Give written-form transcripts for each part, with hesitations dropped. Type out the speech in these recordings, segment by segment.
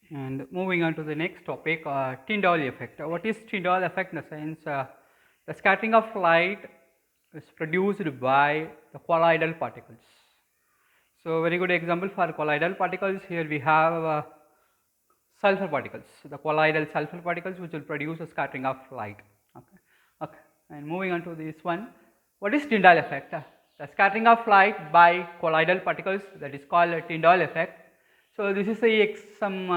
And moving on to the next topic, Tyndall effect. What is Tyndall effect? In the sense, the scattering of light is produced by the colloidal particles. So, very good example for colloidal particles. Here we have sulfur particles, the colloidal sulfur particles which will produce a scattering of light. Okay. Okay. And moving on to this one, what is Tyndall effect? The scattering of light by colloidal particles, that is called a Tyndall effect. So, this is some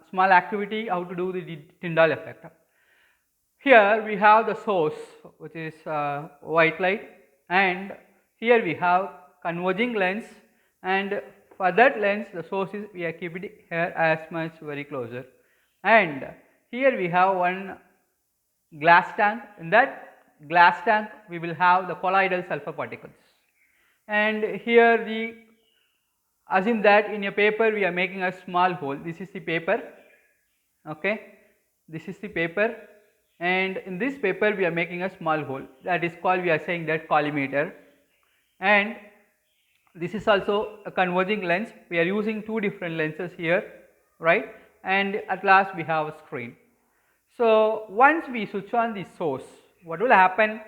small activity how to do the Tyndall effect. Here we have the source which is white light, and here we have converging lens, and for that lens the source is we are keeping it here as much very closer, and here we have one glass tank. In that glass tank we will have the colloidal sulfur particles, and here the assume that in a paper we are making a small hole. This is the paper, okay, this is the paper, and in this paper we are making a small hole, that is called, we are saying that collimator, and this is also a converging lens. We are using two different lenses here, right, and at last we have a screen. So, once we switch on the source, what will happen?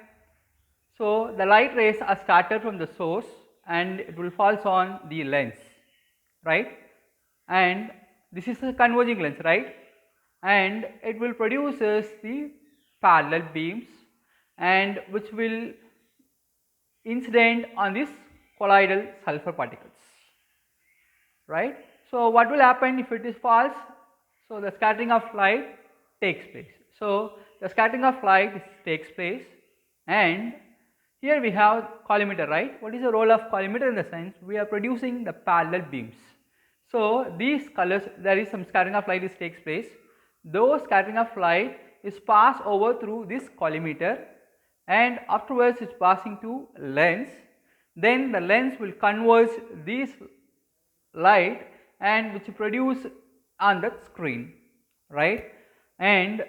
So, the light rays are started from the source and it will fall on the lens, right, and this is a converging lens, right, and it will produces the parallel beams, and which will incident on this colloidal sulfur particles, right. So, what will happen if it is false? So, the scattering of light takes place. So, the scattering of light takes place, and here we have collimator, right. What is the role of collimator? In the sense, we are producing the parallel beams. So, these colors, there is some scattering of light which takes place. Those scattering of light is passed over through this collimator, and afterwards it is passing to lens. Then the lens will converge this light and which produce on the screen, right. And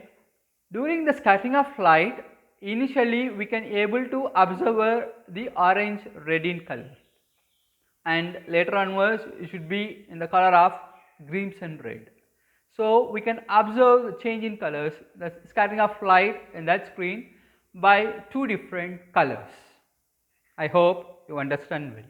during the scattering of light, initially we can able to observe the orange red in color, and later onwards it should be in the color of greens and red. So, we can observe the change in colors, the scattering of light in that screen by two different colors. I hope you understand well.